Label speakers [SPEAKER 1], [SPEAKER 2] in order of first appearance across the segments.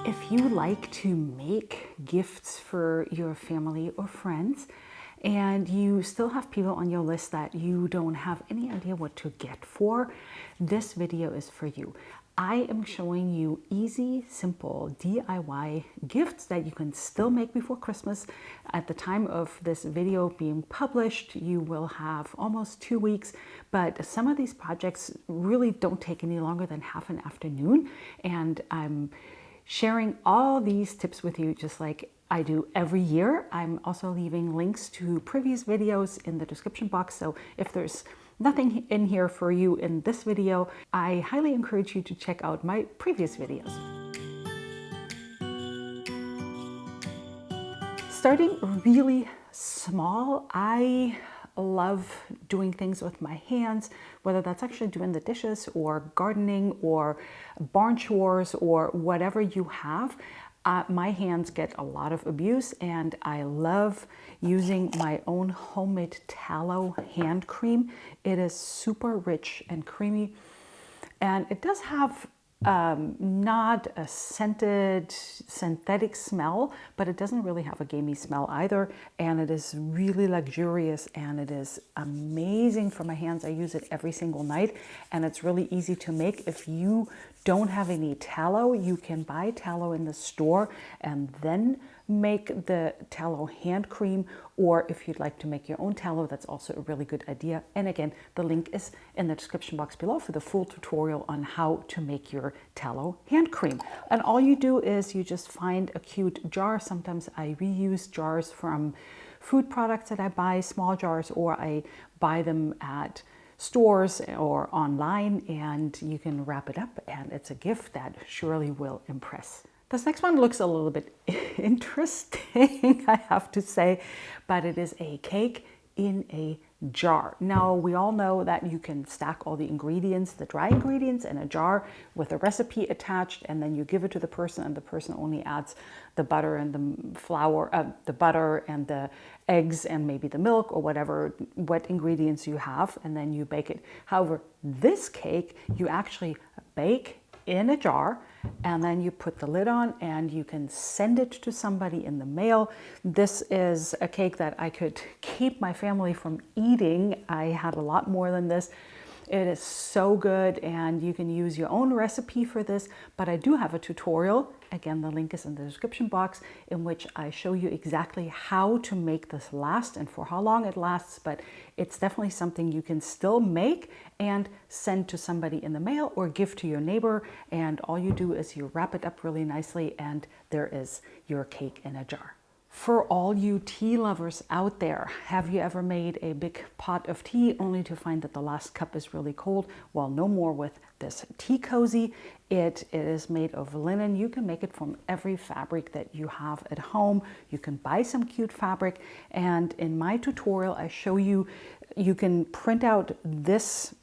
[SPEAKER 1] If you like to make gifts for your family or friends and you still have people on your list that you don't have any idea what to get for, this video is for you. I am showing you easy, simple DIY gifts that you can still make before Christmas. At the time of this video being published, you will have almost 2 weeks, but some of these projects really don't take any longer than half an afternoon, and I'm sharing all these tips with you just like I do every year. I'm also leaving links to previous videos in the description box, so if there's nothing in here for you in this video, I highly encourage you to check out my previous videos. Starting really small, I love doing things with my hands, whether that's actually doing the dishes or gardening or barn chores or whatever you have. My hands get a lot of abuse, and I love using my own homemade tallow hand cream. It is super rich and creamy, and it does have not a scented synthetic smell, but it doesn't really have a gamey smell either, and it is really luxurious and it is amazing for my hands. I use it every single night, and it's really easy to make. If you don't have any tallow, you can buy tallow in the store and then make the tallow hand cream, or if you'd like to make your own tallow, that's also a really good idea. And again, the link is in the description box below for the full tutorial on how to make your tallow hand cream. And all you do is you just find a cute jar. Sometimes I reuse jars from food products that I buy, small jars, or I buy them at stores or online, and you can wrap it up, and it's a gift that surely will impress. This next one looks a little bit interesting, I have to say, but it is a cake in a jar. Now, we all know that you can stack all the ingredients, the dry ingredients, in a jar with a recipe attached, and then you give it to the person, and the person only adds the butter and the flour, the butter and the eggs and maybe the milk or whatever wet ingredients you have, and then you bake it. However, this cake you actually bake in a jar, and then you put the lid on and you can send it to somebody in the mail. This is a cake that I could keep my family from eating. I had a lot more than this. It is so good, and you can use your own recipe for this, but I do have a tutorial. Again, the link is in the description box, in which I show you exactly how to make this last and for how long it lasts, but it's definitely something you can still make and send to somebody in the mail or give to your neighbor, and all you do is you wrap it up really nicely, and there is your cake in a jar. For all you tea lovers out there, have you ever made a big pot of tea only to find that the last cup is really cold? Well, no more with this tea cozy. It is made of linen. You can make it from every fabric that you have at home. You can buy some cute fabric, and in my tutorial I show you you can print out this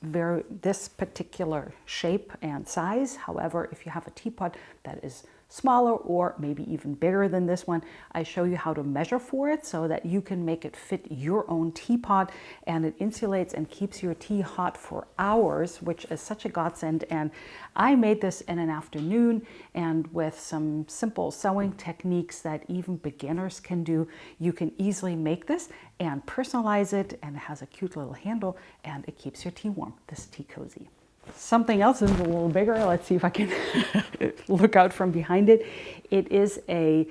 [SPEAKER 1] particular shape and size. However, if you have a teapot that is smaller or maybe even bigger than this one, I show you how to measure for it so that you can make it fit your own teapot, and it insulates and keeps your tea hot for hours, which is such a godsend. And I made this in an afternoon, and with some simple sewing techniques that even beginners can do, you can easily make this and personalize it, and it has a cute little handle, and it keeps your tea warm, this tea cozy. Something else is a little bigger. Let's see if I can look out from behind it. It is a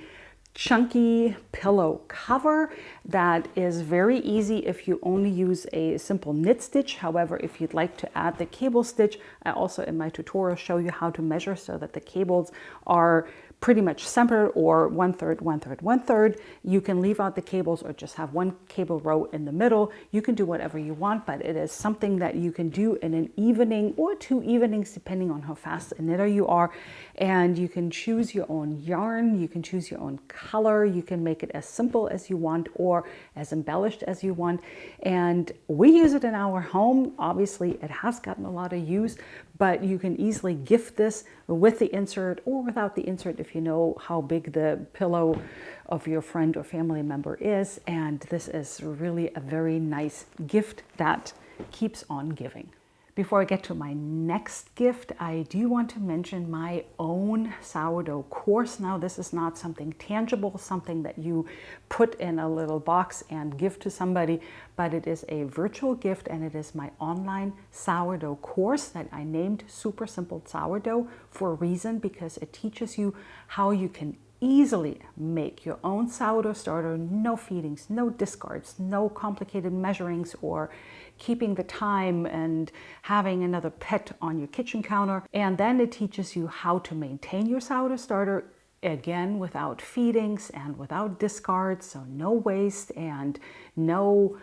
[SPEAKER 1] chunky pillow cover that is very easy if you only use a simple knit stitch. However, if you'd like to add the cable stitch, I also in my tutorial show you how to measure so that the cables are pretty much centered, or 1/3, 1/3, 1/3. You can leave out the cables or just have one cable row in the middle. You can do whatever you want, but it is something that you can do in an evening or 2 evenings, depending on how fast a knitter you are. And you can choose your own yarn, you can choose your own color, you can make it as simple as you want or as embellished as you want. And we use it in our home. Obviously, it has gotten a lot of use, but you can easily gift this with the insert or without the insert if you know how big the pillow of your friend or family member is. And this is really a very nice gift that keeps on giving. Before I get to my next gift, I do want to mention my own sourdough course. Now, this is not something tangible, something that you put in a little box and give to somebody, but it is a virtual gift, and it is my online sourdough course that I named Super Simple Sourdough for a reason, because it teaches you how you can easily make your own sourdough starter, no feedings, no discards, no complicated measurings or keeping the time and having another pet on your kitchen counter. And then it teaches you how to maintain your sourdough starter, again, without feedings and without discards, so no waste and no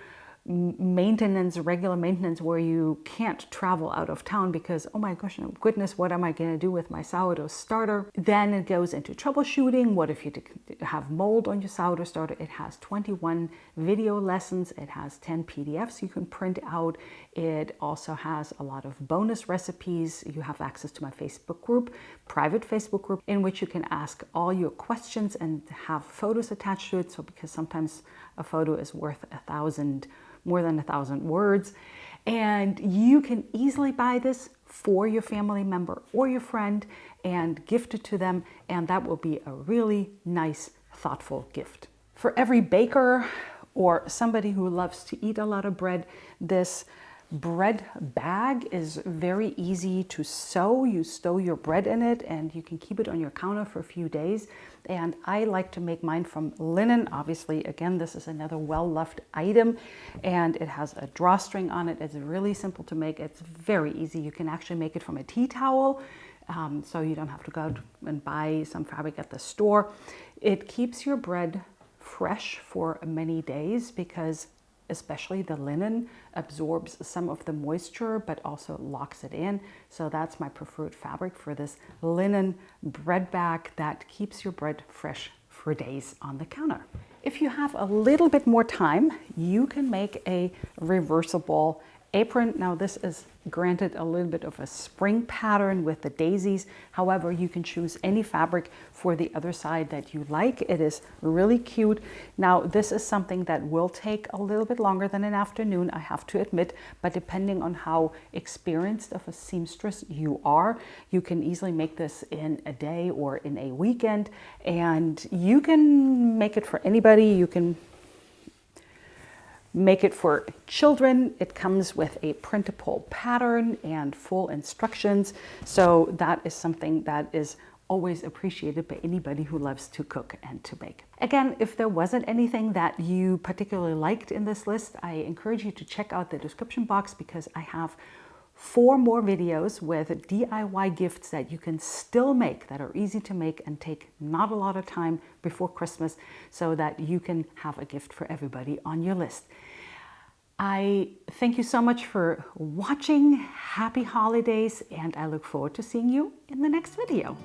[SPEAKER 1] maintenance, regular maintenance, where you can't travel out of town because, oh my goodness, what am I going to do with my sourdough starter? Then it goes into troubleshooting. What if you have mold on your sourdough starter? It has 21 video lessons. It has 10 PDFs you can print out. It also has a lot of bonus recipes. You have access to my Facebook group, private Facebook group, in which you can ask all your questions and have photos attached to it. So because sometimes a photo is worth more than 1,000 words. And you can easily buy this for your family member or your friend and gift it to them, and that will be a really nice, thoughtful gift. For every baker or somebody who loves to eat a lot of bread, this bread bag is very easy to sew. You stow your bread in it and you can keep it on your counter for a few days. And I like to make mine from linen. Obviously, again, this is another well-loved item, and it has a drawstring on it. It's really simple to make. It's very easy. You can actually make it from a tea towel, so you don't have to go out and buy some fabric at the store. It keeps your bread fresh for many days because especially the linen absorbs some of the moisture but also locks it in. So that's my preferred fabric for this linen bread bag that keeps your bread fresh for days on the counter. If you have a little bit more time, you can make a reversible apron. Now this is granted a little bit of a spring pattern with the daisies. However, you can choose any fabric for the other side that you like. It is really cute. Now this is something that will take a little bit longer than an afternoon, I have to admit, but depending on how experienced of a seamstress you are, you can easily make this in a day or in a weekend, and you can make it for anybody. You can make it for children. It comes with a printable pattern and full instructions. So that is something that is always appreciated by anybody who loves to cook and to bake. Again, if there wasn't anything that you particularly liked in this list, I encourage you to check out the description box, because I have 4 more videos with DIY gifts that you can still make, that are easy to make and take not a lot of time before Christmas, so that you can have a gift for everybody on your list. I thank you so much for watching. Happy holidays, and I look forward to seeing you in the next video.